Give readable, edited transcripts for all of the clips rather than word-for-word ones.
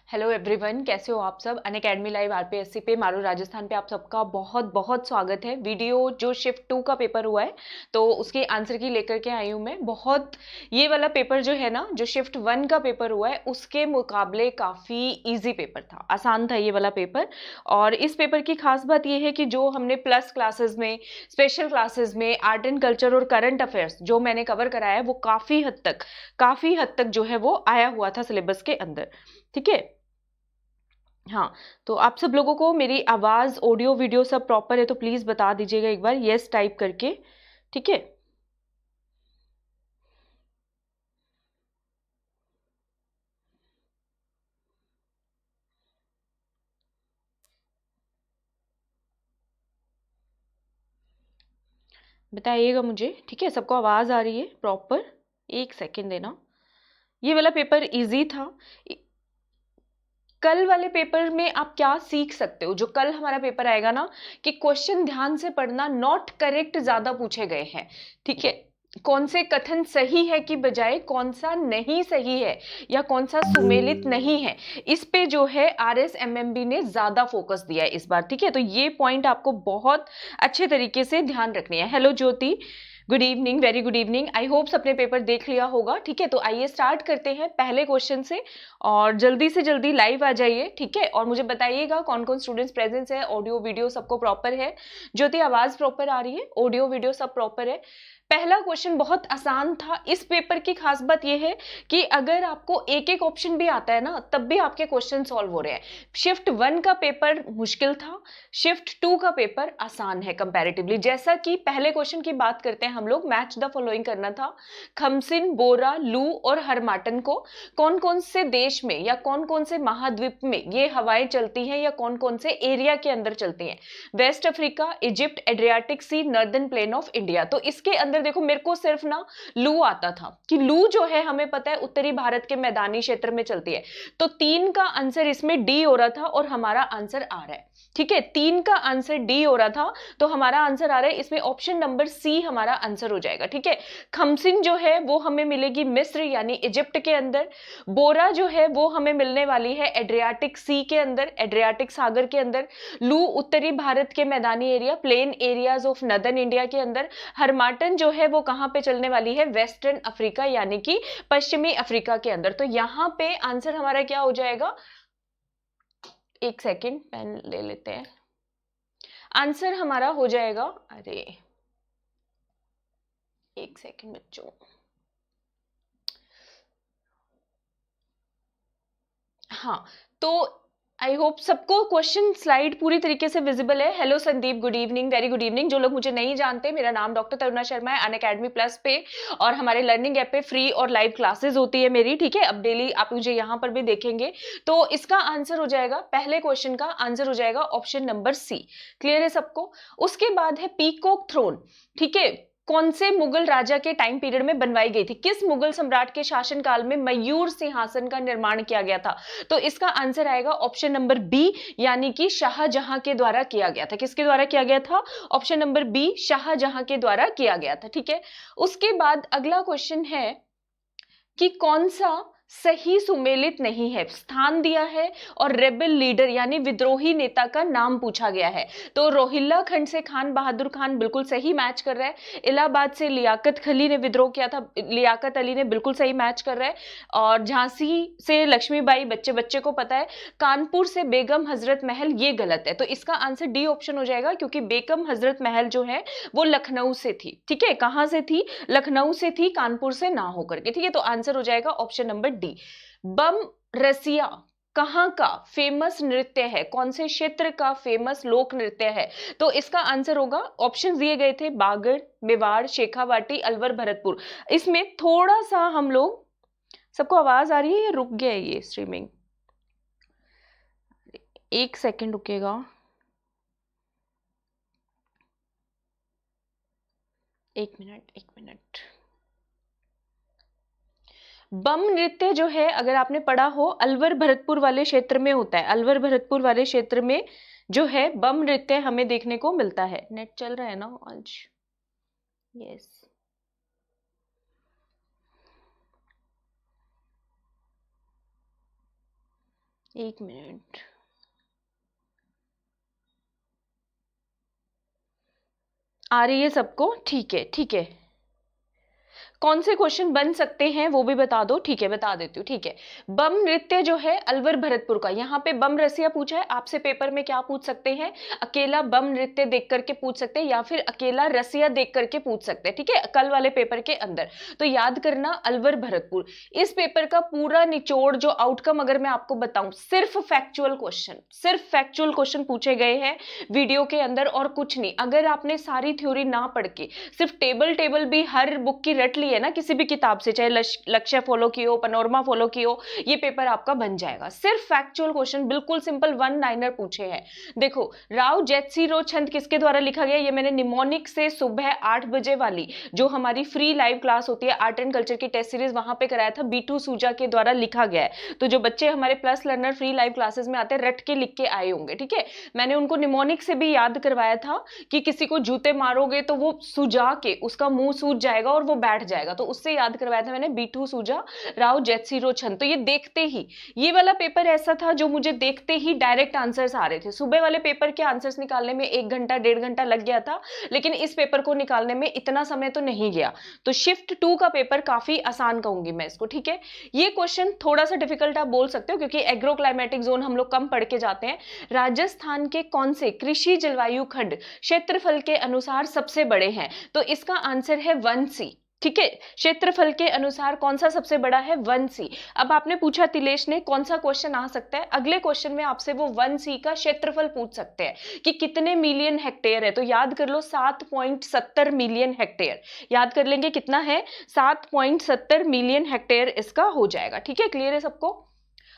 Hello everyone, कैसे हो आप सब। अनअकैडमी लाइव आरपीएससी पे मारू राजस्थान पे आप सबका बहुत बहुत स्वागत है। वीडियो जो शिफ्ट 2 का पेपर हुआ है तो उसके आंसर की लेकर के आई हूँ मैं। बहुत ये वाला पेपर जो है ना, जो शिफ्ट 1 का पेपर हुआ है उसके मुकाबले काफ़ी इजी पेपर था, आसान था ये वाला पेपर। और इस पेपर की खास बात ये है कि जो हमने प्लस क्लासेस में, स्पेशल क्लासेस में आर्ट एंड कल्चर और करंट अफेयर्स जो मैंने कवर कराया है वो काफ़ी हद तक जो है वो आया हुआ था सिलेबस के अंदर। ठीक है, हाँ। तो आप सब लोगों को मेरी आवाज, ऑडियो, वीडियो सब प्रॉपर है तो प्लीज बता दीजिएगा एक बार यस टाइप करके। ठीक है, बताइएगा मुझे। ठीक है, सबको आवाज आ रही है प्रॉपर? एक सेकंड देना। ये वाला पेपर इजी था। कल वाले पेपर में आप क्या सीख सकते हो, जो कल हमारा पेपर आएगा ना, कि क्वेश्चन ध्यान से पढ़ना, नॉट करेक्ट ज्यादा पूछे गए हैं। ठीक है, कौन से कथन सही है कि बजाय कौन सा नहीं सही है या कौन सा सुमेलित नहीं है, इस पे जो है RSMMB ने ज्यादा फोकस दिया है इस बार। ठीक है, तो ये पॉइंट आपको बहुत अच्छे तरीके से ध्यान रखनी है। Hello Jyoti, good evening, very good evening. I hope सबने पेपर देख लिया होगा। ठीक है, तो आइए स्टार्ट करते हैं पहले क्वेश्चन से, और जल्दी से जल्दी लाइव आ जाइए। ठीक है, और मुझे बताइएगा कौन कौन स्टूडेंट्स प्रेजेंस है। ऑडियो वीडियो सबको प्रॉपर है? ज्योति, आवाज प्रॉपर आ रही है? ऑडियो वीडियो सब प्रॉपर है? पहला क्वेश्चन बहुत आसान था। इस पेपर की खास बात यह है कि अगर आपको एक एक ऑप्शन भी आता है ना, तब भी आपके क्वेश्चन सॉल्व हो रहे हैं। शिफ्ट 1 का पेपर मुश्किल था, शिफ्ट 2 का पेपर आसान है कंपैरेटिवली। जैसा कि पहले क्वेश्चन की बात करते हैं हम लोग, मैच द फॉलोइंग करना था। खमसिन, बोरा, लू और हरमाटन को कौन कौन से देश में या कौन कौन से महाद्वीप में ये हवाएं चलती हैं या कौन कौन से एरिया के अंदर चलती हैं? West Africa, Egypt, Adriatic Sea, northern plain of India. तो इसके अंदर देखो, मेरे को सिर्फ ना लू आता था कि लू जो है हमें पता है उत्तरी भारत के मैदानी क्षेत्र में चलती है। तो 3 का आंसर इसमें डी हो रहा था और हमारा आंसर आ रहा है। ठीक है, 3 का आंसर डी हो रहा था तो हमारा आंसर आ रहा है इसमें ऑप्शन नंबर सी हमारा आंसर हो जाएगा। ठीक है, खमसिन जो है वो हमें मिलेगी मिस्र यानी इजिप्ट के अंदर। बोरा जो है वो हमें मिलने वाली है एड्रियाटिक सी के अंदर, एड्रियाटिक सागर के अंदर। लू उत्तरी भारत के मैदानी area, plain areas of northern India के अंदर। हरमाटन जो है वो कहां पे चलने वाली है? वेस्टर्न अफ्रीका यानी कि पश्चिमी अफ्रीका के अंदर। तो यहां पे आंसर हमारा क्या हो जाएगा? एक सेकेंड, पेन ले लेते हैं। आंसर हमारा हो जाएगा, अरे एक सेकेंड बच्चों, हाँ। तो आई होप सबको क्वेश्चन स्लाइड पूरी तरीके से विजिबल है। Hello Sandeep, good evening, very good evening. जो लोग मुझे नहीं जानते, मेरा नाम डॉक्टर तरुणा शर्मा है। अनअकैडमी प्लस पे और हमारे लर्निंग ऐप पे फ्री और लाइव क्लासेस होती है मेरी। ठीक है, अब डेली आप मुझे यहाँ पर भी देखेंगे। तो इसका आंसर हो जाएगा, पहले क्वेश्चन का आंसर हो जाएगा ऑप्शन नंबर सी। क्लियर है सबको? उसके बाद है पीकॉक थ्रोन। ठीक है, कौन से मुगल राजा के टाइम पीरियड में बनवाई गई थी? किस मुगल सम्राट के शासनकाल में मयूर सिंहासन का निर्माण किया गया था? तो इसका आंसर आएगा ऑप्शन नंबर बी, यानी कि शाहजहां के द्वारा किया गया था। किसके द्वारा किया गया था? ऑप्शन नंबर बी, शाहजहां के द्वारा किया गया था। ठीक है, उसके बाद अगला क्वेश्चन है कि कौन सा सही सुमेलित नहीं है? स्थान दिया है और रेबल लीडर यानी विद्रोही नेता का नाम पूछा गया है। तो रोहिल्ला खंड से खान बहादुर खान बिल्कुल सही मैच कर रहा है। इलाहाबाद से लियाकत खली ने विद्रोह किया था, लियाकत अली ने बिल्कुल सही मैच कर रहा है। और झांसी से लक्ष्मीबाई, बच्चे बच्चे को पता है। कानपुर से बेगम हजरत महल, ये गलत है। तो इसका आंसर डी ऑप्शन हो जाएगा, क्योंकि बेगम हजरत महल जो है वो लखनऊ से थी। ठीक है, कहां से थी? लखनऊ से थी, कानपुर से ना होकर के। ठीक है, तो आंसर हो जाएगा ऑप्शन नंबर डी। बम रसिया कहां का फेमस नृत्य है? कौन से क्षेत्र का फेमस लोक नृत्य है? तो इसका आंसर होगा, ऑप्शन दिए गए थे बागड़, मेवाड़, शेखावाटी, अलवर, भरतपुर। इसमें थोड़ा सा हम लोग, सबको आवाज आ रही है या रुक गया है ये स्ट्रीमिंग? एक सेकंड रुकेगा, एक मिनट एक मिनट। बम नृत्य जो है, अगर आपने पढ़ा हो, अलवर भरतपुर वाले क्षेत्र में होता है। अलवर भरतपुर वाले क्षेत्र में जो है बम नृत्य हमें देखने को मिलता है। नेट चल रहा है ना आज? यस, एक मिनट। आ रही है सबको? ठीक है, ठीक है। कौन से क्वेश्चन बन सकते हैं वो भी बता दो। ठीक है, बता देती हूँ। ठीक है, बम नृत्य जो है अलवर भरतपुर का, यहाँ पे बम रसिया पूछा है आपसे पेपर में, क्या पूछ सकते हैं? अकेला बम नृत्य देख करके पूछ सकते हैं या फिर अकेला रसिया देख करके पूछ सकते हैं। ठीक है, कल वाले पेपर के अंदर। तो याद करना अलवर भरतपुर। इस पेपर का पूरा निचोड़ जो आउटकम अगर मैं आपको बताऊं, सिर्फ फैक्चुअल क्वेश्चन, सिर्फ फैक्चुअल क्वेश्चन पूछे गए हैं वीडियो के अंदर और कुछ नहीं। अगर आपने सारी थ्योरी ना पढ़ के सिर्फ टेबल भी हर बुक की रट ली है ना किसी भी किताब से, चाहे लक्ष्य फॉलो की हो, पनोरमा फॉलो की हो, ये पेपर आपका बन जाएगा। सिर्फ फैक्चुअल क्वेश्चन, बिल्कुल सिंपल वन लाइनर पूछे हैं। देखो, राव जैतसिंह छंद किसके द्वारा लिखा गया? ये मैंने निमोनिक से सुबह 8 बजे वाली जो हमारी फ्री लाइव क्लास होती है आर्ट एंड कल्चर की टेस्ट सीरीज, वहां पे कराया था। बीटू सूजा के द्वारा लिखा गया है। तो जो बच्चे हमारे plus learner free live classes में आते हैं, रट के लिख के आए होंगे। ठीक है, मैंने उनको निमोनिक से भी याद करवाया था कि किसी को जूते मारोगे तो वो सुजा के उसका मुंह सूज जाएगा और वो बैठ जाएगा, तो उससे याद करवाया था मैंने, बीटू सूजा राव जैतसिंह छंद। तो ये देखते ही, ये वाला पेपर ऐसा था जो मुझे देखते ही डायरेक्ट आंसर्स आ रहे थे। सुबह वाले पेपर के आंसर्स निकालने में 1 घंटा 1.5 घंटा लग गया था, लेकिन इस पेपर को निकालने में इतना समय तो नहीं गया। तो शिफ्ट 2 का पेपर काफी आसान कहूंगी मैं इसको। ठीक है, ये क्वेश्चन थोड़ा सा डिफिकल्ट आप बोल सकते हो क्योंकि एग्रो क्लाइमेटिक जोन हम लोग कम पढ़ के जाते हैं। राजस्थान के कौन से कृषि जलवायु खंड क्षेत्रफल के अनुसार सबसे बड़े हैं? तो इसका आंसर है 1C। ठीक है, क्षेत्रफल के अनुसार कौन सा सबसे बड़ा है? 1C। अब आपने पूछा तिलेश ने कौन सा क्वेश्चन आ सकता है, अगले क्वेश्चन में आपसे वो 1C का क्षेत्रफल पूछ सकते हैं कि कितने मिलियन हेक्टेयर है। तो याद कर लो 7.70 मिलियन हेक्टेयर। याद कर लेंगे कितना है? 7.70 मिलियन हेक्टेयर इसका हो जाएगा। ठीक है, क्लियर है सबको?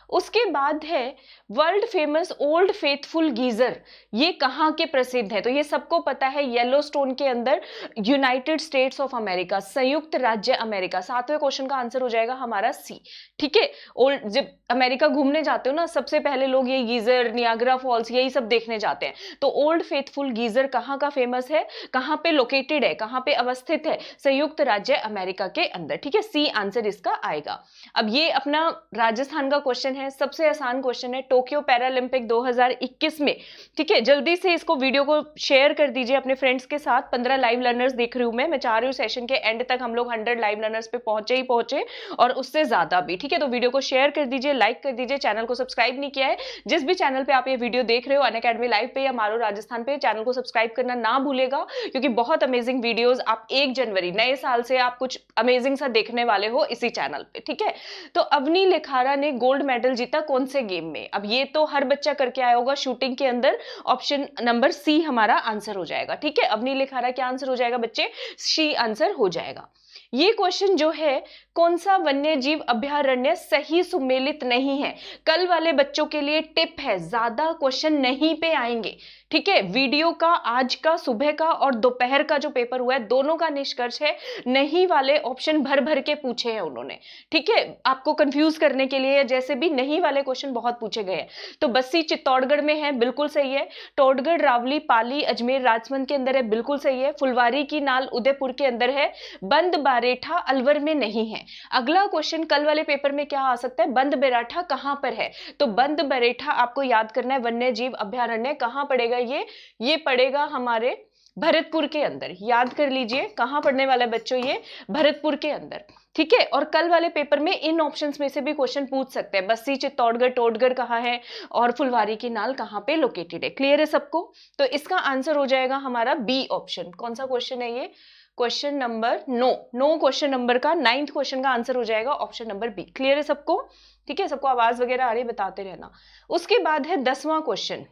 उसके बाद है world famous old faithful geyser, ये कहाँ के प्रसिद्ध है? तो ये सबको पता है, येलोस्टोन के अंदर, यूनाइटेड स्टेट्स ऑफ अमेरिका, संयुक्त राज्य अमेरिका। 7वें क्वेश्चन का आंसर हो जाएगा हमारा सी। ठीक है, ओल्ड, जब अमेरिका घूमने जाते हो ना सबसे पहले लोग ये गीजर, नियाग्रा फॉल्स, यही सब देखने जाते हैं। तो ओल्ड फेथफुल गीजर कहाँ का फेमस है, कहाँ पे लोकेटेड है, कहाँ पे अवस्थित है? संयुक्त राज्य अमेरिका के अंदर। ठीक है, सी आंसर इसका आएगा। अब ये अपना राजस्थान का क्वेश्चन है, सबसे आसान क्वेश्चन है, टोक्यो पैरालंपिक 2021 में। ठीक है, जल्दी से इसको वीडियो को शेयर कर दीजिए अपने फ्रेंड्स के साथ। 15 लाइव लर्नर्स देख रही हूं मैं चाह रही हूँ सेशन के एंड तक हम लोग 100 लाइव लर्नर्स पे पहुंचे ही पहुंचे और उससे ज्यादा भी। ठीक है, तो वीडियो को शेयर कर दीजिए, लाइक कर दीजिए। चैनल को सब्सक्राइब नहीं किया है, जिस भी चैनल पे आप ये वीडियो देख रहे हो, अनअकैडमी लाइव पे या मारो राजस्थान पे, चैनल को सब्सक्राइब करना ना भूलेगा क्योंकि बहुत अमेजिंग वीडियोज आप 1 जनवरी नए साल से आप कुछ अमेजिंग सा देखने वाले हो इसी चैनल पे। ठीक है, तो अवनी लेखारा ने गोल्ड मेडल जीता कौन से गेम में? अब ये तो हर बच्चा करके आया होगा शूटिंग के अंदर। ऑप्शन नंबर सी हमारा आंसर हो जाएगा। ठीक है, अवनी लेखारा क्या आंसर हो जाएगा बच्चे? सी आंसर हो जाएगा। ये क्वेश्चन जो है, कौन सा वन्य जीव अभयारण्य सही सुमेलित नहीं है? कल वाले बच्चों के लिए टिप है, ज्यादा क्वेश्चन नहीं पे आएंगे। ठीक है, वीडियो का आज का सुबह का और दोपहर का जो पेपर हुआ है दोनों का निष्कर्ष है, नहीं वाले ऑप्शन भर भर के पूछे हैं उन्होंने। ठीक है, आपको कंफ्यूज करने के लिए, जैसे भी नहीं वाले क्वेश्चन बहुत पूछे गए हैं। तो बस्सी चित्तौड़गढ़ में है, बिल्कुल सही है। टोडगढ़, रावली, पाली, अजमेर, राजमंद के अंदर है, बिल्कुल सही है। फुलवारी की नाल उदयपुर के अंदर है। बंद बारेठा अलवर में नहीं है। अगला क्वेश्चन कल वाले पेपर में क्या आ सकता है? बंद बेराठा कहां पर है? तो बंद बरेठा आपको याद करना है, वन्य जीव अभयारण्य कहां पड़ेगा? ये पड़ेगा हमारे भरतपुर के अंदर। याद कर लीजिए कहां पढ़ने वाला है बच्चों, ये भरतपुर के अंदर। ठीक है, और कल वाले पेपर में इन ऑप्शंस में से भी क्वेश्चन पूछ सकते हैं। बस्सी चित्तौड़गढ़, टोडगढ़ कहाँ है और फुलवारी की नाल कहाँ पे लोकेटेड है। क्लियर है सबको? तो इसका आंसर हो जाएगा हमारा बी ऑप्शन। कौन सा क्वेश्चन है ये? क्वेश्चन नंबर 9 क्वेश्चन नंबर का 9th क्वेश्चन का आंसर हो जाएगा ऑप्शन नंबर बी। क्लियर है सबको? ठीक है, सबको आवाज वगैरह आ रही है, बताते रहना। उसके बाद है 10वां क्वेश्चन।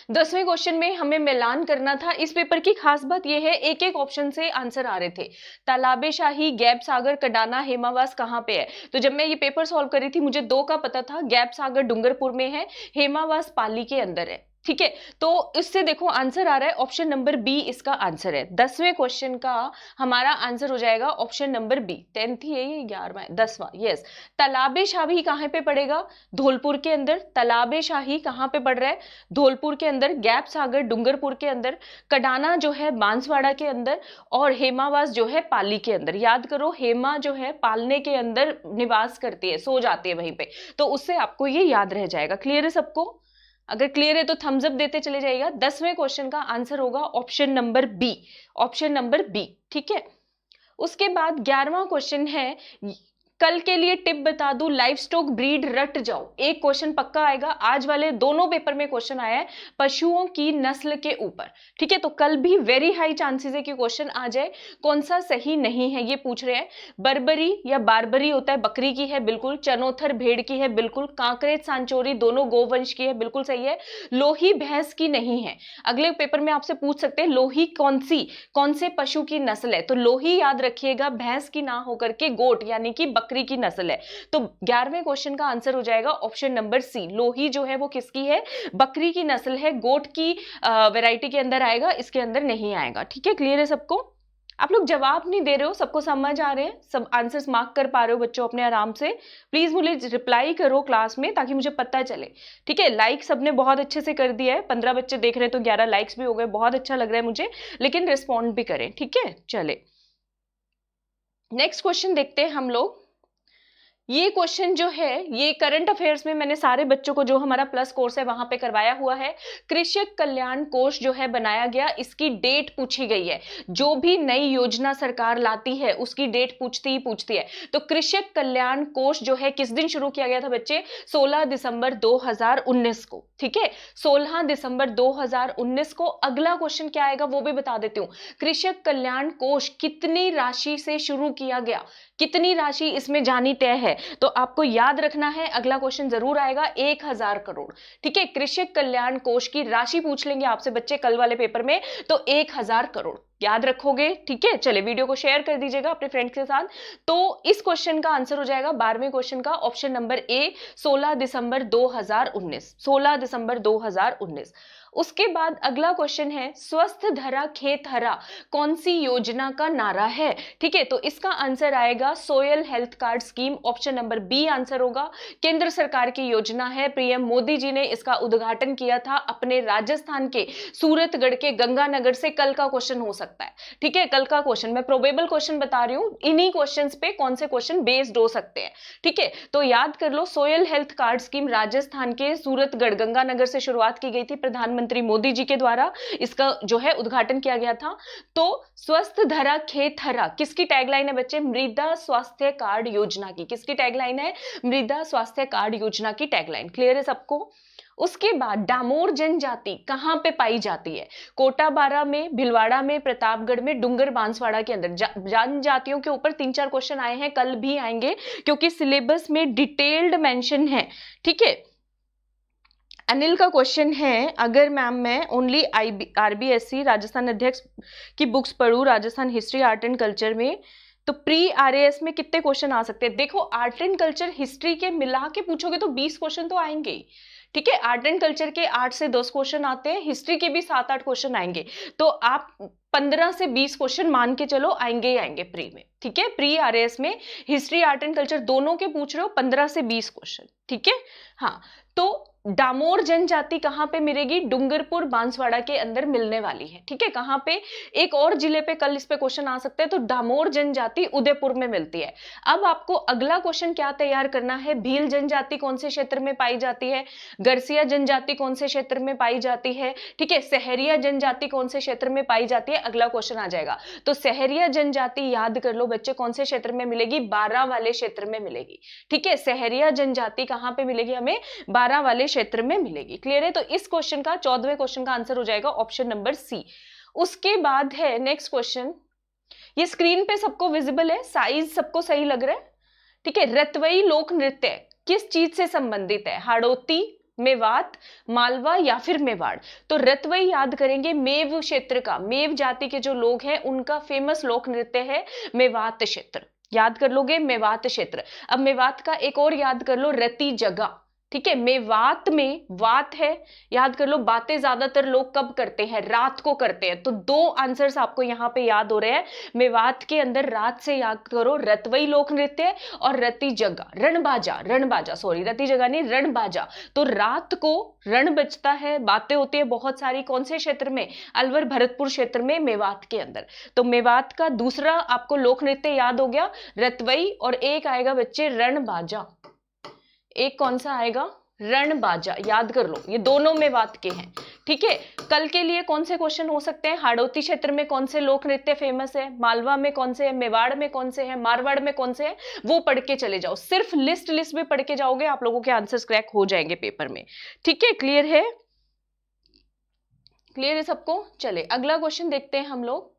10वें क्वेश्चन में हमें मिलान करना था। इस पेपर की खास बात यह है, एक एक ऑप्शन से आंसर आ रहे थे। तालाबे शाही, गैप सागर, कडाना, हेमावास कहाँ पे है? तो जब मैं ये पेपर सॉल्व कर रही थी मुझे 2 का पता था, गैप सागर डूंगरपुर में है, हेमावास पाली के अंदर है। ठीक है, तो इससे देखो आंसर आ रहा है ऑप्शन नंबर बी इसका आंसर है। 10वें क्वेश्चन का हमारा आंसर हो जाएगा ऑप्शन नंबर बी। 10th ही है ये, 11वां 10वां, यस। तालाबे शाही कहां पे पड़ेगा? धौलपुर के अंदर। तालाबे शाही कहां पे पड़ रहा है? धौलपुर के अंदर। गैप सागर डूंगरपुर के अंदर। कडाना जो है बांसवाड़ा के अंदर, और हेमावास जो है पाली के अंदर। याद करो, हेमा जो है पालने के अंदर निवास करती है, सो जाती है वहीं पे, तो उससे आपको ये याद रह जाएगा। क्लियर है सबको? अगर क्लियर है तो थम्स अप देते चले जाइएगा। 10वें क्वेश्चन का आंसर होगा option number B, option number B, ठीक है। उसके बाद 11वां क्वेश्चन है, कल के लिए टिप बता दूं, लाइफ स्टॉक ब्रीड रट जाओ। एक क्वेश्चन पक्का आएगा, आज वाले दोनों पेपर में क्वेश्चन आया है पशुओं की नस्ल के ऊपर, ठीक है। तो कल भी वेरी हाई चांसेस है कि क्वेश्चन आ जाए। कौन सा सही नहीं है ये पूछ रहे हैं। बर्बरी या बारबरी होता है बकरी की है, बिल्कुल। चनोथर भेड़ की है, बिल्कुल। कांकरेज सांचोरी दोनों गोवंश की है, बिल्कुल सही है। लोही भैंस की नहीं है। अगले पेपर में आपसे पूछ सकते हैं लोही कौन से पशु की नस्ल है, तो लोही याद रखिएगा, भैंस की ना होकर के गोट यानी कि बकरी की नस्ल है। तो 11वें क्वेश्चन का आंसर हो जाएगा ऑप्शन नंबर सी। लोही जो है वो किसकी है? बकरी की नस्ल है। गोट की वैरायटी के अंदर आएगा, इसके अंदर नहीं आएगा, ठीक है। क्लियर है सबको? आप लोग जवाब नहीं दे रहे हो, सबको समझ आ रहे हैं, सब आंसर्स मार्क कर पा रहे हो बच्चों अपने आराम से? प्लीज मुझे रिप्लाई करो क्लास में ताकि मुझे पता चले, ठीक है। लाइक सबने बहुत अच्छे से कर दिया है, 15 बच्चे देख रहे हैं तो 11 लाइक्स भी हो गए, बहुत अच्छा लग रहा है मुझे, लेकिन रिस्पॉन्ड भी करें, ठीक है। चले नेक्स्ट क्वेश्चन देखते हैं हम लोग। ये क्वेश्चन जो है ये करंट अफेयर्स में मैंने सारे बच्चों को जो हमारा प्लस कोर्स है वहां पे करवाया हुआ है। कृषक कल्याण कोष जो है बनाया गया, इसकी डेट पूछी गई है। जो भी नई योजना सरकार लाती है उसकी डेट पूछती है। तो कृषक कल्याण कोष जो है किस दिन शुरू किया गया था बच्चे? 16 दिसंबर 2019 को, ठीक है। 16 दिसंबर 2019 को। अगला क्वेश्चन क्या आएगा वो भी बता देती हूँ। कृषक कल्याण कोष कितनी राशि से शुरू किया गया? कितनी राशि इसमें जानी तय है, तो आपको याद रखना है। अगला क्वेश्चन जरूर आएगा, 1000 करोड़, ठीक है। कृषक कल्याण कोष की राशि पूछ लेंगे आपसे बच्चे कल वाले पेपर में, तो 1000 करोड़ याद रखोगे, ठीक है। चले वीडियो को शेयर कर दीजिएगा अपने फ्रेंड्स के साथ। तो इस क्वेश्चन का आंसर हो जाएगा 12वें क्वेश्चन का ऑप्शन नंबर ए, 16 दिसंबर 2019, 16 दिसंबर 2019। उसके बाद अगला क्वेश्चन है, स्वस्थ धरा खेत हरा कौन सी योजना का नारा है? ठीक है, तो इसका आंसर आएगा soil health card scheme, option number B answer होगा। केंद्र सरकार की योजना है, पीएम मोदी जी ने इसका उद्घाटन किया था अपने राजस्थान के सूरतगढ़ के गंगानगर से। कल का क्वेश्चन हो सकता है, ठीक है, कल का क्वेश्चन मैं प्रोबेबल क्वेश्चन बता रही हूं, इन्हीं क्वेश्चंस पे कौन से क्वेश्चन बेस्ड हो सकते हैं, ठीक है। तो याद कर लो, soil health card scheme Rajasthan के सूरतगढ़ गंगानगर से शुरुआत की गई थी प्रधानमंत्री मोदी जी के द्वारा, इसका जो है उद्घाटन किया गया था। तो स्वस्थ धरा खेत हरा किसकी टैगलाइन है बच्चे? मृदा स्वास्थ्य कार्ड योजना की। किसकी टैगलाइन है? मृदा स्वास्थ्य कार्ड योजना की टैगलाइन। क्लियर है सबको? उसके बाद डामोर जनजाति कहां पे पाई जाती है? कोटा बारा में, भिलवाड़ा में, प्रतापगढ़ में, डूंगर बांसवाड़ा के अंदर। जनजातियों के ऊपर 3-4 क्वेश्चन आए हैं, कल भी आएंगे क्योंकि सिलेबस में डिटेल्ड मेंशन है, ठीक है। अनिल का क्वेश्चन है, अगर मैम मैं ओनली आरबीएससी राजस्थान अध्यक्ष की बुक्स पढ़ूं Rajasthan history art and culture में, तो प्री आरएएस में कितने क्वेश्चन आ सकते हैं? देखो, आर्ट एंड कल्चर हिस्ट्री के मिला के पूछोगे तो 20 क्वेश्चन तो आएंगे ही, ठीक है। आर्ट एंड कल्चर के 8 से 10 क्वेश्चन आते हैं, हिस्ट्री के भी 7-8 क्वेश्चन आएंगे, तो आप 15 से 20 क्वेश्चन मान के चलो आएंगे ही आएंगे प्री में, ठीक है। प्री आरएएस में हिस्ट्री आर्ट एंड कल्चर दोनों के पूछ रहे हो, 15 से 20 क्वेश्चन, ठीक है। हाँ, तो डामोर जनजाति कहां पे मिलेगी? डूंगरपुर बांसवाड़ा के अंदर मिलने वाली है, ठीक है। कहां पे? एक और जिले पे कल इस पे क्वेश्चन आ सकते हैं, तो डामोर जनजाति उदयपुर में मिलती है। अब आपको अगला क्वेश्चन क्या तैयार करना है? भील जनजाति कौन से क्षेत्र में पाई जाती है? गरसिया जनजाति कौन से क्षेत्र में पाई जाती है? ठीक है, सहरिया जनजाति कौन से क्षेत्र में पाई जाती है? अगला क्वेश्चन आ जाएगा। तो सहरिया जनजाति याद कर लो बच्चे, कौन से क्षेत्र में मिलेगी? 12 वाले क्षेत्र में मिलेगी, ठीक है। सहरिया जनजाति कहां पे मिलेगी हमें? 12 वाले क्षेत्र में मिलेगी। क्लियर है? तो इस क्वेश्चन का 14वें क्वेश्चन का आंसर हो जाएगा ऑप्शन नंबर सी। उसके बाद है नेक्स्ट क्वेश्चन, ये स्क्रीन पे सबको विजिबल है, साइज सबको सही लग रहा है, ठीक है। रतवई लोक नृत्य किस चीज से संबंधित है? हाड़ौती, मेवात, मालवा या फिर मेवाड़? तो रतवई याद करेंगे, मेव क्षेत्र का, मेव जाति के जो लोग हैं उनका फेमस लोक नृत्य है मेवात क्षेत्र, याद कर लोगे मेवात क्षेत्र। अब मेवात का एक और याद कर लो, रति जगह, ठीक है, मेवात में वात है, याद कर लो, बातें ज्यादातर लोग कब करते हैं, रात को करते हैं, तो दो आंसर्स आपको यहां पे याद हो रहे हैं। मेवात के अंदर रात से याद करो रतवई लोक नृत्य और रति जगा, रणबाजा सॉरी, रति जगा नहीं, रणबाजा। तो रात को रण बजता है, बातें होती है बहुत सारी, कौन से क्षेत्र में, अलवर भरतपुर क्षेत्र में, मेवात के अंदर। तो मेवात का दूसरा आपको लोक नृत्य याद हो गया रतवई, और एक आएगा बच्चे रणबाजा, एक कौन सा आएगा, रणबाजा, याद कर लो, ये दोनों मेवात के हैं। ठीक है, कल के लिए कौन से क्वेश्चन हो सकते हैं, हाड़ौती क्षेत्र में कौन से लोक नृत्य फेमस है, मालवा में कौन से है, मेवाड़ में कौन से है, मारवाड़ में कौन से है, वो पढ़ के चले जाओ। सिर्फ लिस्ट भी पढ़ के जाओगे, आप लोगों के आंसर्स क्रैक हो जाएंगे पेपर में। ठीक है, क्लियर है, क्लियर है सबको। चले अगला क्वेश्चन देखते हैं हम लोग।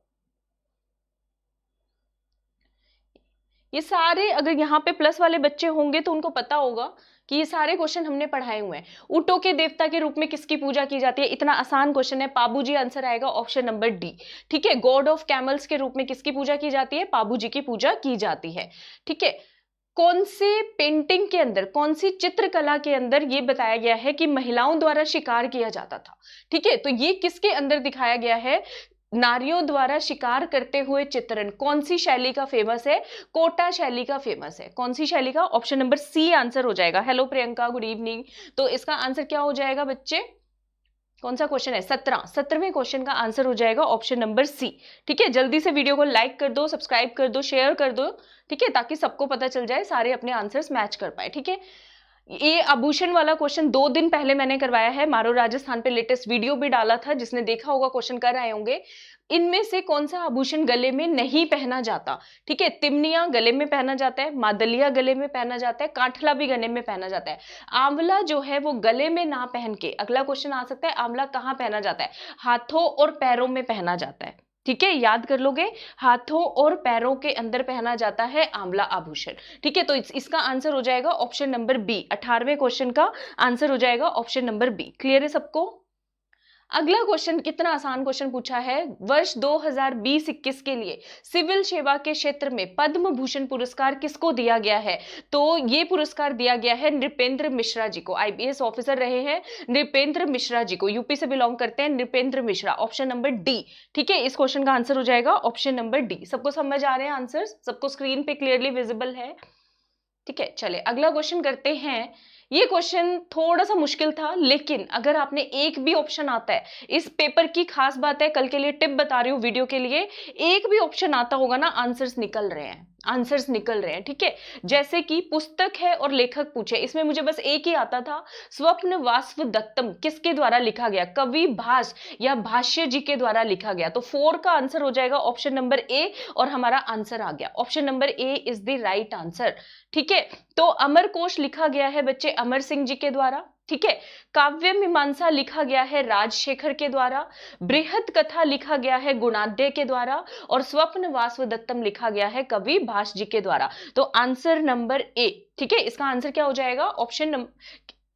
ये सारे अगर यहाँ पे प्लस वाले बच्चे होंगे तो उनको पता होगा कि ये सारे क्वेश्चन हमने पढ़ाए हुए हैं। ऊंटों के देवता के रूप में किसकी पूजा की जाती है, इतना आसान क्वेश्चन है, पाबू जी, आंसर आएगा ऑप्शन नंबर डी। ठीक है, गॉड ऑफ कैमल्स के रूप में किसकी पूजा की जाती है, पाबू जी की पूजा की जाती है। ठीक है, कौन से पेंटिंग के अंदर, कौन सी चित्रकला के अंदर ये बताया गया है कि महिलाओं द्वारा शिकार किया जाता था। ठीक है, तो ये किसके अंदर दिखाया गया है, नारियों द्वारा शिकार करते हुए चित्रण, कौन सी शैली का फेमस है, कोटा शैली का फेमस है। कौन सी शैली का, ऑप्शन नंबर सी आंसर हो जाएगा। Hello Priyanka, good evening. तो इसका आंसर क्या हो जाएगा बच्चे, कौन सा क्वेश्चन है, 17वें क्वेश्चन का आंसर हो जाएगा ऑप्शन नंबर सी। ठीक है, जल्दी से वीडियो को लाइक कर दो, सब्सक्राइब कर दो, शेयर कर दो। ठीक है, ताकि सबको पता चल जाए, सारे अपने आंसर्स मैच कर पाए। ठीक है, ये आभूषण वाला क्वेश्चन 2 दिन पहले मैंने करवाया है, मारो राजस्थान पे लेटेस्ट वीडियो भी डाला था, जिसने देखा होगा क्वेश्चन कर आए होंगे। इनमें से कौन सा आभूषण गले में नहीं पहना जाता। ठीक है, तिमनिया गले में पहना जाता है, मादलिया गले में पहना जाता है, काठला भी गले में पहना जाता है। आंवला जो है वो गले में ना पहन के, अगला क्वेश्चन आ सकता है, आंवला कहाँ पहना जाता है, हाथों और पैरों में पहना जाता है। ठीक है, याद कर लोगे, हाथों और पैरों के अंदर पहना जाता है आंवला आभूषण। ठीक है, तो इसका आंसर हो जाएगा ऑप्शन नंबर बी। 18वें क्वेश्चन का आंसर हो जाएगा ऑप्शन नंबर बी। क्लियर है सबको। अगला क्वेश्चन कितना आसान क्वेश्चन पूछा है, वर्ष 2020-21 के लिए सिविल सेवा के क्षेत्र में पद्म भूषण पुरस्कार किसको दिया गया है। तो ये पुरस्कार दिया गया है नृपेंद्र मिश्रा जी को, आईपीएस ऑफिसर रहे हैं नृपेंद्र मिश्रा जी को, यूपी से बिलोंग करते हैं Nripendra Mishra, option number D. ठीक है, इस क्वेश्चन का आंसर हो जाएगा ऑप्शन नंबर डी। सबको समझ आ रहे हैं आंसर, सबको स्क्रीन पे क्लियरली विजिबल है। ठीक है, चले अगला क्वेश्चन करते हैं। ये क्वेश्चन थोड़ा सा मुश्किल था, लेकिन अगर आपने एक भी ऑप्शन आता है, इस पेपर की खास बात है, कल के लिए टिप बता रही हूँ वीडियो के लिए, एक भी ऑप्शन आता होगा ना, आंसर्स निकल रहे हैं, आंसर्स निकल रहे हैं। ठीक है, जैसे कि पुस्तक है और लेखक पूछे, इसमें मुझे बस एक ही आता था, स्वप्न वास्व दत्तम किसके द्वारा लिखा गया, कवि भास या भाष्य जी के द्वारा लिखा गया। तो 4 का आंसर हो जाएगा ऑप्शन नंबर ए, और हमारा आंसर आ गया option number A is the right answer. ठीक है, तो अमर कोश लिखा गया है बच्चे अमर सिंह जी के द्वारा। ठीक है, काव्य मीमांसा लिखा गया है राजशेखर के द्वारा, बृहद कथा लिखा गया है गुणाध्याय के द्वारा, और स्वप्न वास्व दत्तम लिखा गया है कवि भास जी के द्वारा। तो आंसर नंबर ए। ठीक है, इसका आंसर क्या हो जाएगा,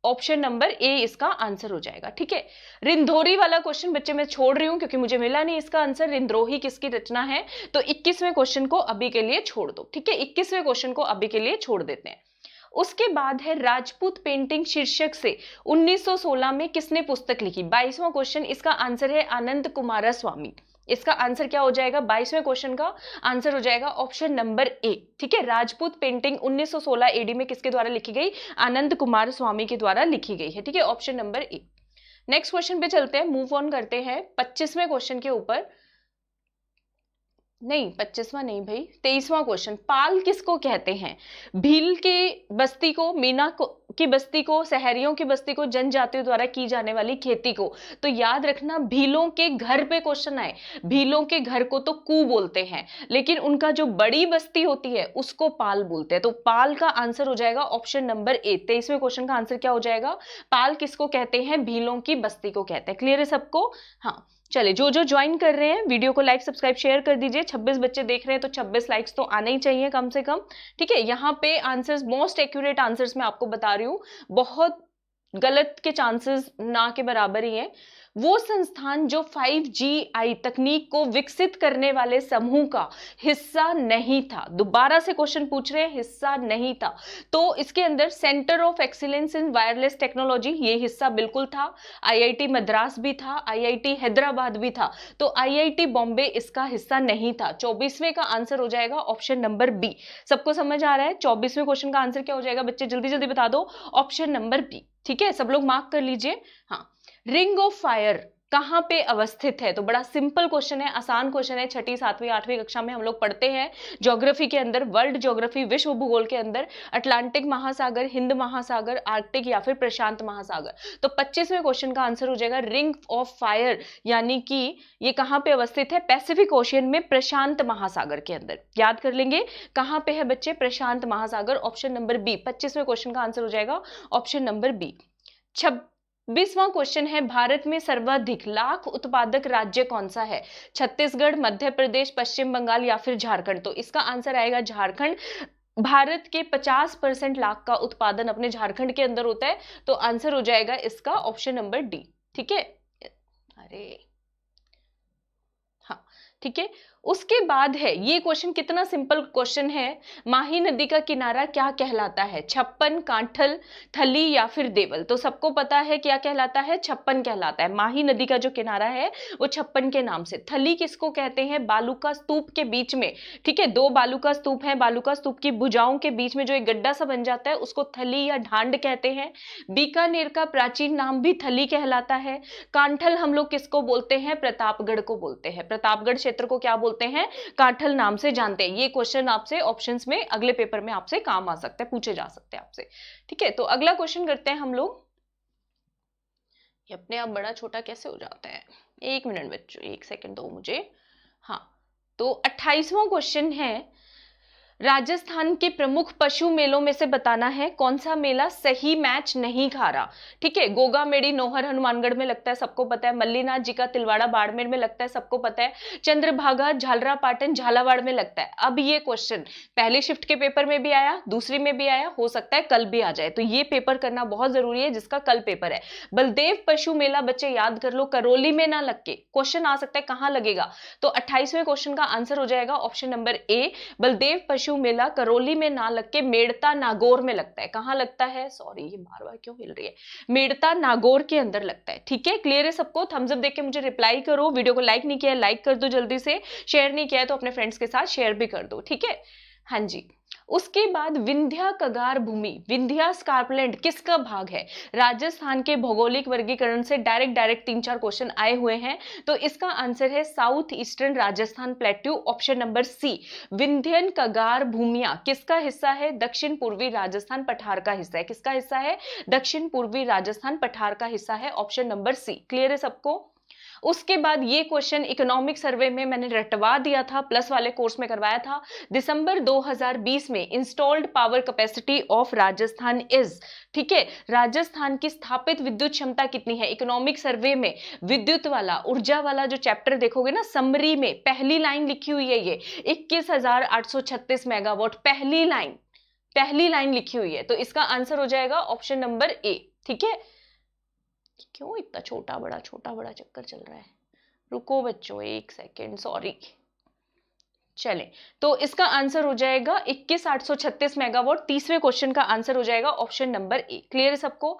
ऑप्शन नंबर ए इसका आंसर हो जाएगा। ठीक है, रिंधोरी वाला क्वेश्चन बच्चे मैं छोड़ रही हूं क्योंकि मुझे मिला नहीं इसका आंसर, रिंद्रोही किसकी रचना है, तो 21वें क्वेश्चन को अभी के लिए छोड़ दो। ठीक है, 21वें क्वेश्चन को अभी के लिए छोड़ देते हैं। उसके बाद है राजपूत पेंटिंग शीर्षक से 1916 में किसने पुस्तक लिखी। 22वां क्वेश्चन, इसका आंसर है आनंद कुमार स्वामी। इसका आंसर क्या हो जाएगा, 22वें क्वेश्चन का आंसर हो जाएगा ऑप्शन नंबर ए। ठीक है, राजपूत पेंटिंग 1916 एडी में किसके द्वारा लिखी गई, आनंद कुमार स्वामी के द्वारा लिखी गई है। ठीक है, option number A. Next question पे चलते हैं, मूव ऑन करते हैं 25वें क्वेश्चन के ऊपर। नहीं, 25वां नहीं भाई, 23वां क्वेश्चन, पाल किसको कहते हैं, भील की बस्ती को, मीना की बस्ती को, शहरियों की बस्ती को, जनजातियों द्वारा की जाने वाली खेती को। तो याद रखना, भीलों के घर पे क्वेश्चन आए, भीलों के घर को तो कू बोलते हैं, लेकिन उनका जो बड़ी बस्ती होती है उसको पाल बोलते हैं। तो पाल का आंसर हो जाएगा ऑप्शन नंबर ए। 23वें क्वेश्चन का आंसर क्या हो जाएगा, पाल किसको कहते हैं, भीलों की बस्ती को कहते हैं। क्लियर है सबको। हाँ, चले जो ज्वाइन कर रहे हैं वीडियो को लाइक सब्सक्राइब शेयर कर दीजिए। 26 बच्चे देख रहे हैं तो 26 लाइक्स तो आने ही चाहिए कम से कम। ठीक है, यहाँ पे आंसर्स, मोस्ट एक्यूरेट आंसर्स मैं आपको बता रही हूँ, बहुत गलत के चांसेस ना के बराबर ही हैं। वो संस्थान जो 5GI तकनीक को विकसित करने वाले समूह का हिस्सा नहीं था। दोबारा से क्वेश्चन पूछ रहे हैं, हिस्सा नहीं था। तो इसके अंदर centre of excellence in wireless technology ये हिस्सा बिल्कुल था, IIT मद्रास भी था, IIT हैदराबाद भी था, तो IIT बॉम्बे इसका हिस्सा नहीं था। 24वें का आंसर हो जाएगा ऑप्शन नंबर बी। सबको समझ आ रहा है? 24वें क्वेश्चन का आंसर क्या हो जाएगा बच्चे, जल्दी जल्दी बता दो। Option number B. ठीक है, सब लोग मार्क कर लीजिए। हाँ, रिंग ऑफ फायर कहां पे अवस्थित है? तो बड़ा सिंपल क्वेश्चन है, आसान क्वेश्चन है। 6ठी 7वीं 8वीं कक्षा में हम लोग पढ़ते हैं ज्योग्राफी के अंदर, वर्ल्ड ज्योग्राफी, विश्व भूगोल के अंदर, अटलांटिक महासागर, हिंद महासागर, आर्कटिक या फिर प्रशांत महासागर। तो 25वें क्वेश्चन का आंसर हो जाएगा रिंग ऑफ फायर, यानी कि ये कहां पे अवस्थित है? पैसिफिक ओशियन में, प्रशांत महासागर के अंदर। याद कर लेंगे कहां पे है बच्चे? प्रशांत महासागर। ऑप्शन नंबर बी 25वें क्वेश्चन का आंसर हो जाएगा ऑप्शन नंबर बी। 26वां क्वेश्चन है, भारत में सर्वाधिक लाख उत्पादक राज्य कौन सा है? छत्तीसगढ़, मध्य प्रदेश, पश्चिम बंगाल या फिर झारखंड? तो इसका आंसर आएगा झारखंड। भारत के 50% लाख का उत्पादन अपने झारखंड के अंदर होता है, तो आंसर हो जाएगा इसका ऑप्शन नंबर डी। ठीक है, अरे हाँ ठीक है। उसके बाद है ये क्वेश्चन, कितना सिंपल क्वेश्चन है, माही नदी का किनारा क्या कहलाता है? छप्पन, कांठल, थली या फिर देवल? तो सबको पता है क्या कहलाता है? छप्पन कहलाता है। माही नदी का जो किनारा है वो छप्पन के नाम से। थली किसको कहते हैं? बालू का स्तूप के बीच में, ठीक है, दो बालू का स्तूप है, बालू का स्तूप की भुजाओं के बीच में जो एक गड्ढा सा बन जाता है उसको थली या ढांड कहते हैं। बीकानेर का प्राचीन नाम भी थली कहलाता है। कांठल हम लोग किसको बोलते हैं? प्रतापगढ़ को बोलते हैं। प्रतापगढ़ क्षेत्र को क्या बोलते हैं? कांठल नाम से जानते हैं। ये क्वेश्चन आपसे ऑप्शंस में अगले पेपर में आपसे काम आ सकता है, पूछे जा सकते हैं आपसे। ठीक है, तो अगला क्वेश्चन करते हैं हम लोग। ये अपने आप बड़ा छोटा कैसे हो जाता है? एक मिनट बच्चों, एक सेकंड दो मुझे। हाँ, तो 28वां क्वेश्चन है, राजस्थान के प्रमुख पशु मेलों में से बताना है कौन सा मेला सही मैच नहीं खा रहा। ठीक है, गोगा मेड़ी नोहर हनुमानगढ़ में लगता है, सबको पता है। मल्लीनाथ जी का तिलवाड़ा बाड़मेर में लगता है, सबको पता है। चंद्रभागा झालरा पाटन झालावाड़ में लगता है। अब ये क्वेश्चन पहली शिफ्ट के पेपर में भी आया, दूसरी में भी आया, हो सकता है कल भी आ जाए, तो ये पेपर करना बहुत जरूरी है जिसका कल पेपर है। बलदेव पशु मेला बच्चे याद कर लो, करौली में ना लग के क्वेश्चन आ सकता है, कहां लगेगा? तो 28वें क्वेश्चन का आंसर हो जाएगा ऑप्शन नंबर ए, बलदेव पशु मेला करौली में ना लग के मेड़ता नागौर में लगता है। कहां लगता है? सॉरी, ये बार बार क्यों हिल रही है? मेड़ता नागौर के अंदर लगता है। ठीक है, क्लियर है सबको? थम्स अप देख के मुझे रिप्लाई करो। वीडियो को लाइक नहीं किया है लाइक कर दो जल्दी से, शेयर नहीं किया है तो अपने फ्रेंड्स के साथ शेयर भी कर दो। ठीक है, हाँ जी। उसके बाद विंध्या कगार भूमि, विंध्या स्कार्पलैंड किसका भाग है? राजस्थान के भौगोलिक वर्गीकरण से डायरेक्ट 3-4 क्वेश्चन आए हुए हैं, तो इसका आंसर है south eastern Rajasthan plateau, option number C. Vindhyan कगार भूमिया किसका हिस्सा है? दक्षिण पूर्वी राजस्थान पठार का हिस्सा है। किसका हिस्सा है? दक्षिण पूर्वी राजस्थान पठार का हिस्सा है, ऑप्शन नंबर सी। क्लियर है सबको? उसके बाद ये क्वेश्चन इकोनॉमिक सर्वे में मैंने रटवा दिया था, प्लस वाले कोर्स में करवाया था। दिसंबर 2020 में installed power capacity of Rajasthan is, ठीक है, राजस्थान की स्थापित विद्युत क्षमता कितनी है? इकोनॉमिक सर्वे में विद्युत वाला, ऊर्जा वाला जो चैप्टर देखोगे ना, समरी में पहली लाइन लिखी हुई है, ये 21,836 मेगावाट, पहली लाइन लिखी हुई है। तो इसका आंसर हो जाएगा ऑप्शन नंबर ए। ठीक है, क्यों इतना छोटा बड़ा चक्कर चल रहा है? रुको बच्चों एक सेकेंड, सॉरी। चलें, तो इसका आंसर हो जाएगा 21,836 मेगावाट। 30वें क्वेश्चन का आंसर हो जाएगा ऑप्शन नंबर ए। क्लियर है सबको?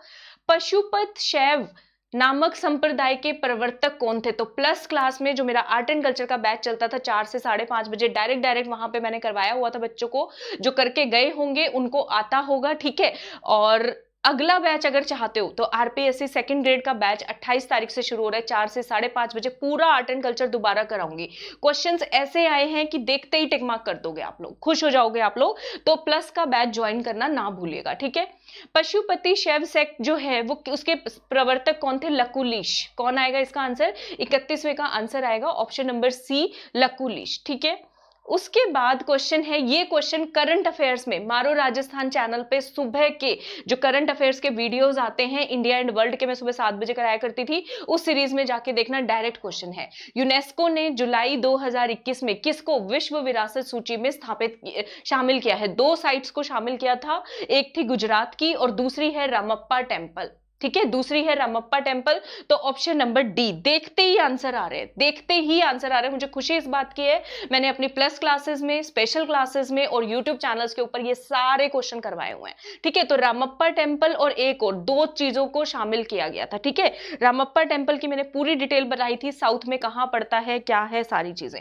पशुपत शैव नामक संप्रदाय के प्रवर्तक कौन थे? तो प्लस क्लास में जो मेरा आर्ट एंड कल्चर का बैच चलता था 4 से 5:30 बजे, डायरेक्ट वहां पे मैंने करवाया हुआ था बच्चों को, जो करके गए होंगे उनको आता होगा। ठीक है, और अगला बैच अगर चाहते हो तो आरपीएससी सेकंड ग्रेड का बैच 28 तारीख से शुरू हो रहा है, 4 से 5:30 बजे पूरा आर्ट एंड कल्चर दोबारा कराऊंगी। क्वेश्चंस ऐसे आए हैं कि देखते ही टिक मार्क कर दोगे आप लोग, खुश हो जाओगे आप लोग, तो प्लस का बैच ज्वाइन करना ना भूलिएगा। ठीक है, पशुपति शैव सेक्ट जो है वो उसके प्रवर्तक कौन थे? लकुलिश। कौन आएगा इसका आंसर? 31वें का आंसर आएगा ऑप्शन नंबर सी, लकुलिश। ठीक है, उसके बाद क्वेश्चन है, ये क्वेश्चन करंट अफेयर्स में मारो राजस्थान चैनल पे सुबह के जो करंट अफेयर्स के वीडियोस आते हैं इंडिया एंड वर्ल्ड के, मैं सुबह 7 बजे कराया करती थी, उस सीरीज में जाके देखना, डायरेक्ट क्वेश्चन है। यूनेस्को ने जुलाई 2021 में किसको विश्व विरासत सूची में शामिल किया है? 2 साइट्स को शामिल किया था, एक थी गुजरात की और दूसरी है रामप्पा टेम्पल। ठीक है, दूसरी है रामप्पा टेम्पल। तो ऑप्शन नंबर डी, देखते ही आंसर आ रहे हैं, देखते ही आंसर आ रहे हैं। मुझे खुशी इस बात की है, मैंने अपनी प्लस क्लासेस में, स्पेशल क्लासेस में और यूट्यूब चैनल्स के ऊपर ये सारे क्वेश्चन करवाए हुए हैं। ठीक है, तो रामप्पा टेम्पल और एक और दो चीजों को शामिल किया गया था। ठीक है, रामप्पा टेम्पल की मैंने पूरी डिटेल बताई थी, साउथ में कहां पड़ता है, क्या है, सारी चीजें।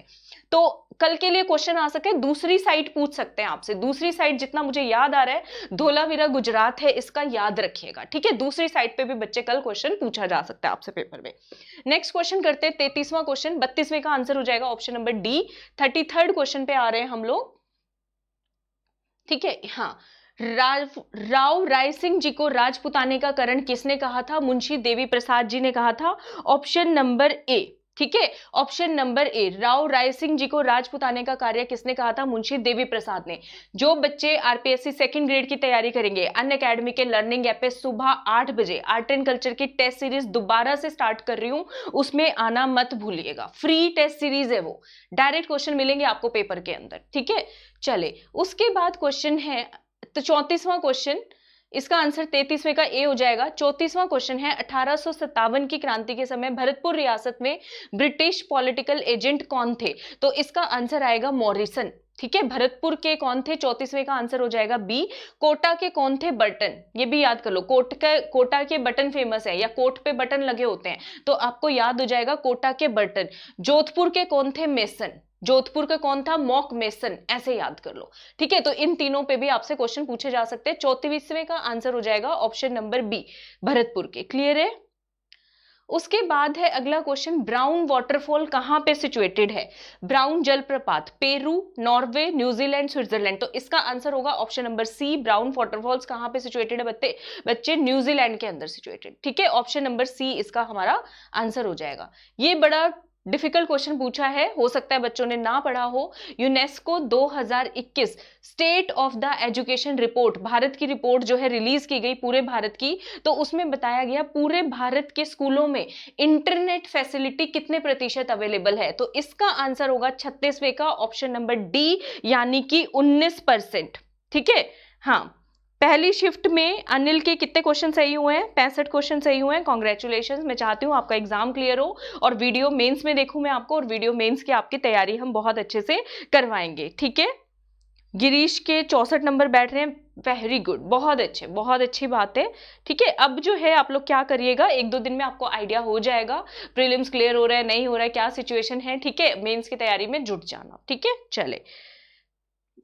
तो कल के लिए क्वेश्चन आ सके, दूसरी साइड पूछ सकते हैं आपसे। दूसरी साइड जितना मुझे याद आ रहा है धोलावीरा गुजरात है, इसका याद रखिएगा। ठीक है, दूसरी साइड पे भी बच्चे कल क्वेश्चन पूछा जा सकता है आपसे पेपर में। नेक्स्ट क्वेश्चन करते हैं 33वां क्वेश्चन। 32वें का आंसर हो जाएगा option number D. 33rd question पे आ रहे हैं हम लोग। ठीक है, हाँ, राव राय सिंह जी को राजपुताने का करण किसने कहा था? मुंशी देवी प्रसाद जी ने कहा था। ऑप्शन नंबर ए, ठीक है, option number A, Rao Rai Singh ji को राजपुताने का कार्य किसने कहा था? मुंशी देवी प्रसाद ने। जो बच्चे आरपीएससी सेकंड ग्रेड की तैयारी करेंगे, अन अकेडमी के लर्निंग ऐप पे सुबह 8 बजे आर्ट एंड कल्चर की टेस्ट सीरीज दोबारा से स्टार्ट कर रही हूं, उसमें आना मत भूलिएगा। फ्री टेस्ट सीरीज है वो, डायरेक्ट क्वेश्चन मिलेंगे आपको पेपर के अंदर। ठीक है, चले उसके बाद क्वेश्चन है तो 34वां क्वेश्चन, इसका आंसर 33वें का ए हो जाएगा। 34वां क्वेश्चन है 1857 की क्रांति के समय भरतपुर रियासत में ब्रिटिश पॉलिटिकल एजेंट कौन थे? तो इसका आंसर आएगा मॉरिसन। ठीक है, भरतपुर के कौन थे? 34वें का आंसर हो जाएगा बी। कोटा के कौन थे? बटन, ये भी याद कर लो, कोटा के बटन फेमस है, या कोट पे बटन लगे होते हैं, तो आपको याद हो जाएगा कोटा के बटन। जोधपुर के कौन थे? मेसन। जोधपुर का कौन था? मॉक मेसन, ऐसे याद कर लो। ठीक है, तो इन तीनों पे भी आपसे क्वेश्चन पूछे जा सकते हैं। 34वें का आंसर हो जाएगा ऑप्शन नंबर बी, भरतपुर के। क्लियर है? उसके बाद है अगला क्वेश्चन, ब्राउन वाटरफॉल कहां पे सिचुएटेड है? ब्राउन जलप्रपात पेरू, नॉर्वे, न्यूजीलैंड, स्विट्जरलैंड। तो इसका आंसर होगा option number C, brown waterfalls कहां पे सिचुएटेड है बच्चे? न्यूजीलैंड के अंदर सिचुएटेड। ठीक है, ऑप्शन नंबर सी इसका हमारा आंसर हो जाएगा। ये बड़ा डिफिकल्ट क्वेश्चन पूछा है, हो सकता है बच्चों ने ना पढ़ा हो। UNESCO 2021 state of the education report, Bharat की रिपोर्ट जो है रिलीज की गई पूरे भारत की, तो उसमें बताया गया पूरे भारत के स्कूलों में इंटरनेट फैसिलिटी कितने प्रतिशत अवेलेबल है? तो इसका आंसर होगा 36वें का ऑप्शन नंबर डी, यानी कि 19%। ठीक है, हाँ, पहली शिफ्ट में अनिल के कितने क्वेश्चन सही हुए हैं? 65 क्वेश्चन सही हुए हैं। कॉन्ग्रेचुलेशन, मैं चाहती हूं आपका एग्जाम क्लियर हो और वीडियो मेंस में देखूं मैं आपको, और वीडियो मेंस की आपकी तैयारी हम बहुत अच्छे से करवाएंगे। ठीक है, गिरीश के 64 नंबर बैठ रहे हैं, वेरी गुड, बहुत अच्छे, बहुत अच्छी बात है। ठीक है, अब जो है आप लोग क्या करिएगा, 1-2 दिन में आपको आइडिया हो जाएगा प्रीलिम्स क्लियर हो रहा है नहीं हो रहा है, क्या सिचुएशन है। ठीक है, मेंस की तैयारी में जुट जाना। ठीक है, चले,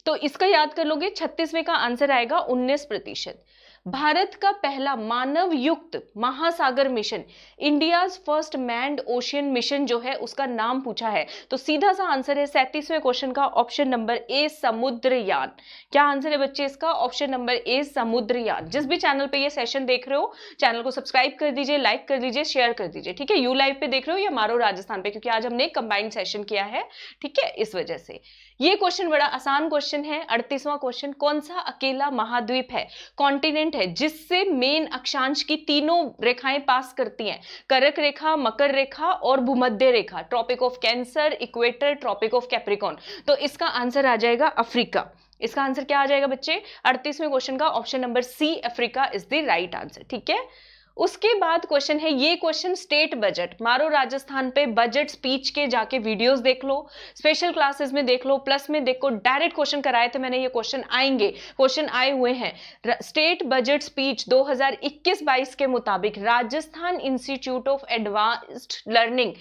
तो इसका याद कर लोगे। 36वें का आंसर आएगा 19%। भारत का पहला मानव युक्त महासागर mission, India's first manned ocean mission जो है, उसका नाम पूछा है। तो सीधा सा आंसर है 37वें क्वेश्चन का ऑप्शन नंबर ए, समुद्रयान। क्या आंसर है बच्चे इसका? Option number A, Samudrayaan. जिस भी चैनल पे ये सेशन देख रहे हो, चैनल को सब्सक्राइब कर दीजिए, लाइक कर दीजिए, शेयर कर दीजिए। ठीक है, यू लाइव पे देख रहे हो या मारो राजस्थान पे, क्योंकि आज हमने कंबाइंड सेशन किया है। ठीक है, इस वजह से ये क्वेश्चन बड़ा आसान क्वेश्चन है। 38वां क्वेश्चन, कौन सा अकेला महाद्वीप है, कॉन्टिनेंट है, जिससे मेन अक्षांश की तीनों रेखाएं पास करती हैं? कर्क रेखा, मकर रेखा और भूमध्य रेखा। Tropic of cancer, equator, tropic of capricorn. तो इसका आंसर आ जाएगा अफ्रीका। इसका आंसर क्या आ जाएगा बच्चे? 38वें क्वेश्चन का option number C, Africa is the right answer. ठीक है, उसके बाद क्वेश्चन है, ये क्वेश्चन स्टेट बजट, मारो राजस्थान पे बजट स्पीच के जाके वीडियोस देख लो, स्पेशल क्लासेस में देख लो, प्लस में देखो, डायरेक्ट क्वेश्चन कराए थे मैंने, ये क्वेश्चन आएंगे, क्वेश्चन आए हुए हैं। स्टेट बजट स्पीच 2021-22 के मुताबिक Rajasthan institute of advanced learning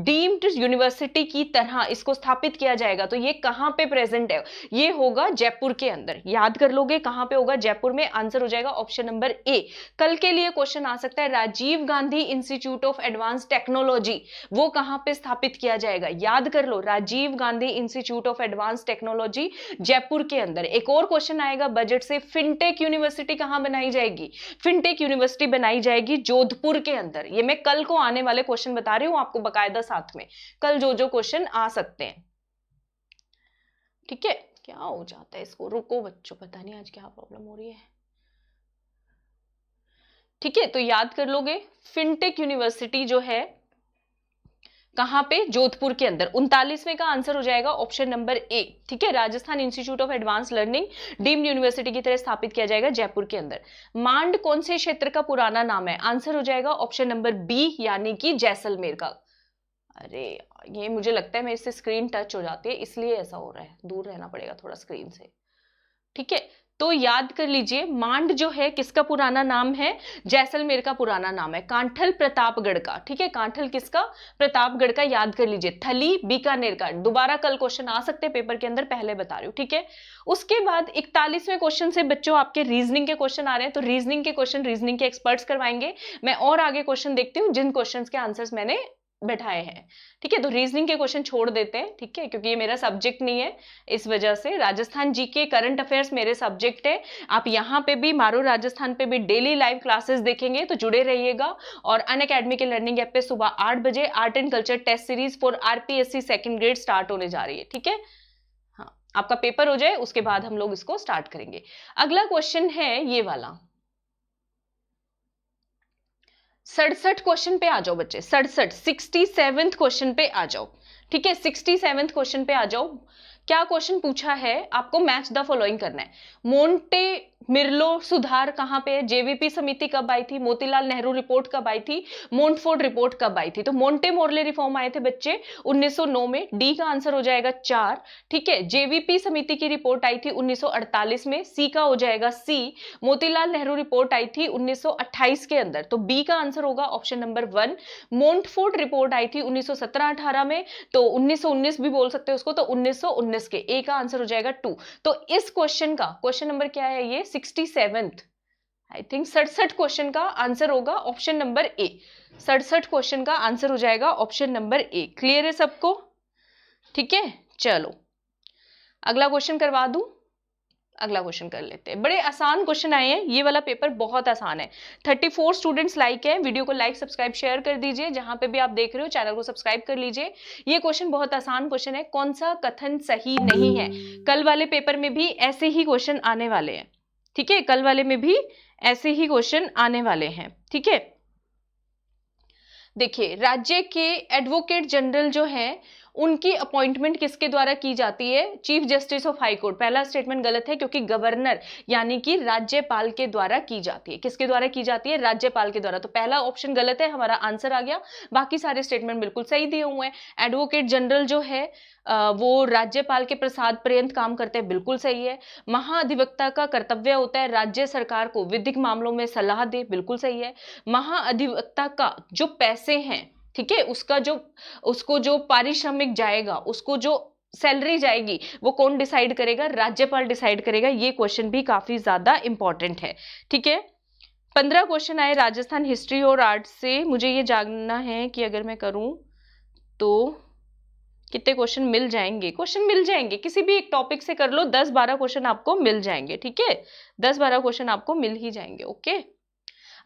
deemed university की तरह इसको स्थापित किया जाएगा। तो ये कहां पे प्रेजेंट है? ये होगा जयपुर के अंदर। याद कर लोगे कहां पे होगा? जयपुर में। आंसर हो जाएगा ऑप्शन नंबर ए। कल के लिए क्वेश्चन आ सकता है, Rajiv Gandhi institute of advance technology, वो कहां पे स्थापित किया जाएगा? याद कर लो, Rajiv Gandhi institute of advance technology Jaipur के अंदर। एक और क्वेश्चन आएगा बजट से, फिनटेक यूनिवर्सिटी कहां बनाई जाएगी? फिनटेक यूनिवर्सिटी बनाई जाएगी जोधपुर के अंदर। ये मैं कल को आने वाले क्वेश्चन बता रही हूं आपको बकायदा, साथ में कल जो क्वेश्चन आ सकते हैं। ठीक है, क्या हो जाता है इसको, रुको बच्चों, पता नहीं आज क्या प्रॉब्लम हो रही है। ठीक है, तो याद कर लोगे, फिनटेक यूनिवर्सिटी जो है कहां पे? जोधपुर के अंदर। 39वें का आंसर हो जाएगा ऑप्शन नंबर ए, ठीक है। Rajasthan institute of advance learning deemed university की तरह स्थापित किया जाएगा जयपुर के अंदर। मांड कौन से क्षेत्र का पुराना नाम है? आंसर हो जाएगा ऑप्शन नंबर बी, यानी कि जैसलमेर का। अरे ये मुझे लगता है मेरे से स्क्रीन टच हो जाती है, इसलिए ऐसा हो रहा है, दूर रहना पड़ेगा थोड़ा स्क्रीन से, ठीक है। तो याद कर लीजिए, मांड जो है किसका पुराना नाम है? जैसलमेर का पुराना नाम है, कांठल प्रतापगढ़ का, ठीक है। कांठल किसका? प्रतापगढ़ का, याद कर लीजिए। थली बीकानेर का। दोबारा कल क्वेश्चन आ सकते हैं पेपर के अंदर, पहले बता रही हूं, ठीक है। उसके बाद 41वें क्वेश्चन से बच्चों आपके रीजनिंग के क्वेश्चन आ रहे हैं, तो रीजनिंग के क्वेश्चन रीजनिंग के एक्सपर्ट्स करवाएंगे। मैं और आगे क्वेश्चन देखती हूँ जिन क्वेश्चन के आंसर्स मैंने बैठाए हैं, ठीक है। तो रीजनिंग के क्वेश्चन छोड़ देते हैं, ठीक है, क्योंकि ये मेरा सब्जेक्ट नहीं है, इस वजह से। राजस्थान जीके करंट अफेयर्स मेरे सब्जेक्ट है। आप यहाँ पे भी मारो राजस्थान पे भी डेली लाइव क्लासेस देखेंगे, तो जुड़े रहिएगा। और अनअकैडमी के लर्निंग ऐप पे सुबह 8 बजे art and culture test series for RPSC second grade start होने जा रही है, ठीक है। हाँ, आपका पेपर हो जाए उसके बाद हम लोग इसको स्टार्ट करेंगे। अगला क्वेश्चन है ये वाला, 67 क्वेश्चन पे आ जाओ बच्चे, 67वें क्वेश्चन पे आ जाओ, ठीक है। 67वें क्वेश्चन पे आ जाओ। क्या क्वेश्चन पूछा है आपको? मैच द फॉलोइंग करना है। मोंटे मिर्लो सुधार कहां पे है? जेवीपी समिति कब आई थी? मोतीलाल नेहरू रिपोर्ट कब आई थी? मोंटफोर्ड रिपोर्ट कब आई थी? तो मोंटे मोर्ले रिफॉर्म आए थे बच्चे 1909 में, डी का आंसर हो जाएगा 4, ठीक है। जेवीपी समिति की रिपोर्ट आई थी 1948 में, सी का हो जाएगा सी। मोतीलाल नेहरू रिपोर्ट आई थी 1928 के अंदर, तो बी का आंसर होगा ऑप्शन नंबर 1। मोंटफोर्ड रिपोर्ट आई थी 1917-18 में, तो 1919 भी बोल सकते हो उसको, तो 1919 के, ए का आंसर हो जाएगा 2। तो इस क्वेश्चन का क्वेश्चन नंबर क्या है? ये 67th, आई थिंक 67 क्वेश्चन का आंसर होगा ऑप्शन नंबर ए। 67 क्वेश्चन का आंसर हो जाएगा ऑप्शन नंबर ए। क्लियर है सबको? ठीक है, चलो अगला क्वेश्चन करवा दूं। अगला क्वेश्चन कर लेते हैं। बड़े आसान क्वेश्चन आए हैं, ये वाला पेपर बहुत आसान है। 34 स्टूडेंट्स लाइक है, वीडियो को लाइक सब्सक्राइब शेयर कर दीजिए। जहां पे भी आप देख रहे हो चैनल को सब्सक्राइब कर लीजिए। ये क्वेश्चन बहुत आसान क्वेश्चन है। कौन सा कथन सही नहीं है? कल वाले पेपर में भी ऐसे ही क्वेश्चन आने वाले हैं, ठीक है। कल वाले में भी ऐसे ही क्वेश्चन आने वाले हैं, ठीक है। देखिए, राज्य के एडवोकेट जनरल जो है उनकी अपॉइंटमेंट किसके द्वारा की जाती है? Chief justice of high court. पहला स्टेटमेंट गलत है, क्योंकि गवर्नर यानी कि राज्यपाल के द्वारा की जाती है। किसके द्वारा की जाती है? राज्यपाल के द्वारा। तो पहला ऑप्शन गलत है, हमारा आंसर आ गया। बाकी सारे स्टेटमेंट बिल्कुल सही दिए हुए हैं। एडवोकेट जनरल जो है वो राज्यपाल के प्रसाद पर्यंत काम करते हैं, बिल्कुल सही है। महाअधिवक्ता का कर्तव्य होता है राज्य सरकार को विधिक मामलों में सलाह दे, बिल्कुल सही है। महाअधिवक्ता का जो पैसे हैं, ठीक है, उसको जो पारिश्रमिक जाएगा, उसको जो सैलरी जाएगी, वो कौन डिसाइड करेगा? राज्यपाल डिसाइड करेगा। ये क्वेश्चन भी काफी ज्यादा इंपॉर्टेंट है, ठीक है। 15 क्वेश्चन आए राजस्थान हिस्ट्री और आर्ट से। मुझे ये जानना है कि अगर मैं करूं तो कितने क्वेश्चन मिल जाएंगे? क्वेश्चन मिल जाएंगे, किसी भी एक टॉपिक से कर लो, 10-12 क्वेश्चन आपको मिल जाएंगे, ठीक है। 10-12 क्वेश्चन आपको मिल ही जाएंगे, ओके।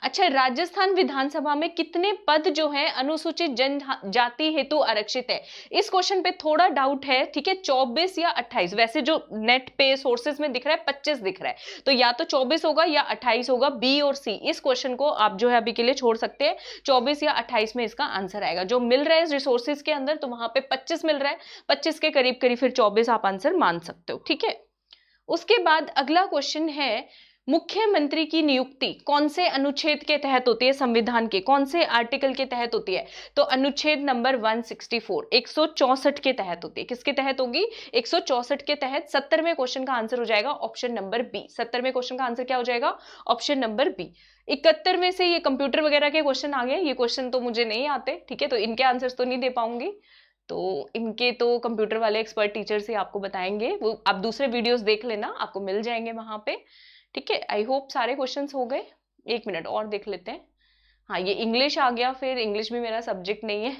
अच्छा, राजस्थान विधानसभा में कितने पद जो हैं अनुसूचित जनजाति हेतु आरक्षित है? इस क्वेश्चन पे थोड़ा डाउट है, ठीक है। 24 या 28, वैसे जो नेट पे सोर्सेज में दिख रहा है 25 दिख रहा है, तो या तो 24 होगा या 28 होगा, बी और सी। इस क्वेश्चन को आप जो है अभी के लिए छोड़ सकते हैं, 24 या 28 में इसका आंसर आएगा। जो मिल रहा है रिसोर्सेज के अंदर, तो वहां पे 25 मिल रहा है, 25 के करीब करीब फिर 24 आप आंसर मान सकते हो, ठीक है। उसके बाद अगला क्वेश्चन है, मुख्यमंत्री की नियुक्ति कौन से अनुच्छेद के तहत होती है? संविधान के कौन से आर्टिकल के तहत होती है? तो अनुच्छेद नंबर 164, 164 के तहत होती है। किसके तहत होगी? 164 के तहत। 70वें क्वेश्चन का आंसर हो जाएगा ऑप्शन नंबर बी। 70वें क्वेश्चन का आंसर क्या हो जाएगा? Option number B. 71वें से ये कंप्यूटर वगैरह के क्वेश्चन आ गए। ये क्वेश्चन तो मुझे नहीं आते, ठीक है, तो इनके आंसर्स तो नहीं दे पाऊंगी, तो इनके तो कंप्यूटर वाले एक्सपर्ट टीचर से आपको बताएंगे। वो आप दूसरे वीडियोस देख लेना, आपको मिल जाएंगे वहां पे, ठीक है। आई होप सारे क्वेश्चंस हो गए। एक मिनट और देख लेते हैं। हाँ, ये इंग्लिश आ गया, फिर इंग्लिश भी मेरा सब्जेक्ट नहीं है।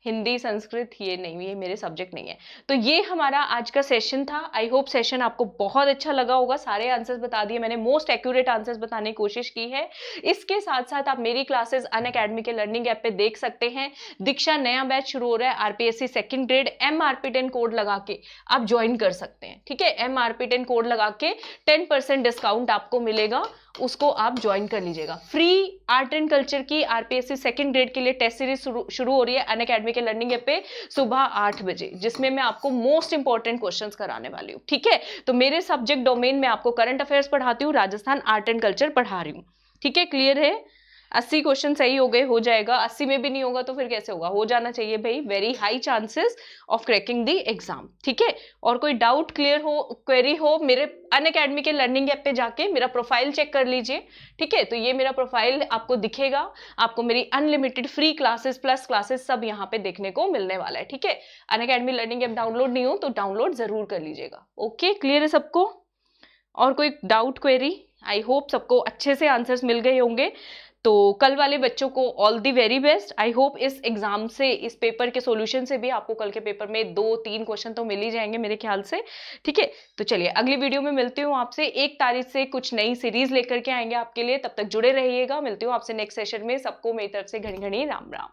हिंदी संस्कृत ये नहीं, ये मेरे सब्जेक्ट नहीं है। तो ये हमारा आज का सेशन था। आई होप सेशन आपको बहुत अच्छा लगा होगा। सारे आंसर्स बता दिए मैंने, मोस्ट एक्यूरेट आंसर्स बताने की कोशिश की है। इसके साथ साथ आप मेरी क्लासेस अनअकैडमी के लर्निंग ऐप पे देख सकते हैं। दीक्षा नया बैच शुरू हो रहा है, RPSC second grade. MRP10 code लगा के आप ज्वाइन कर सकते हैं, ठीक है। MRP10 कोड लगा के 10% डिस्काउंट आपको मिलेगा, उसको आप ज्वाइन कर लीजिएगा। फ्री आर्ट एंड कल्चर की आरपीएससी सेकंड ग्रेड के लिए टेस्ट सीरीज शुरू हो रही है अनअकैडमी अनअकैडमी के लर्निंग ऐप पे सुबह 8 बजे, जिसमें मैं आपको मोस्ट इंपॉर्टेंट क्वेश्चंस कराने वाली हूँ। ठीक है, तो मेरे सब्जेक्ट डोमेन में आपको करंट अफेयर्स पढ़ाती हूँ, राजस्थान आर्ट एंड कल्चर पढ़ा रही हूँ। ठीक है, क्लियर है? 80 क्वेश्चन सही हो गए, हो जाएगा। 80 में भी नहीं होगा तो फिर कैसे होगा, हो जाना चाहिए भाई, very high chances of cracking the exam. ठीक है, और कोई डाउट क्लियर हो, क्वेरी हो, मेरे अनअकैडमी के लर्निंग ऐप पे जाके मेरा प्रोफाइल चेक कर लीजिए। ठीक है, तो ये मेरा प्रोफाइल आपको दिखेगा, आपको मेरी unlimited free classes plus classes सब यहाँ पे देखने को मिलने वाला है। ठीक है, अनअकैडमी लर्निंग ऐप डाउनलोड नहीं हो तो डाउनलोड जरूर कर लीजिएगा। ओके, क्लियर है सबको? और कोई डाउट क्वेरी? आई होप सबको अच्छे से आंसर्स मिल गए होंगे। तो कल वाले बच्चों को all the very best. I hope इस एग्जाम से, इस पेपर के सॉल्यूशन से भी आपको कल के पेपर में 2-3 क्वेश्चन तो मिल ही जाएंगे मेरे ख्याल से। ठीक है, तो चलिए अगली वीडियो में मिलती हूँ आपसे। 1 तारीख से कुछ नई सीरीज लेकर के आएंगे आपके लिए, तब तक जुड़े रहिएगा। मिलती हूँ आपसे नेक्स्ट सेशन में। सबको मेरी तरफ से घड़ी घड़ी राम राम।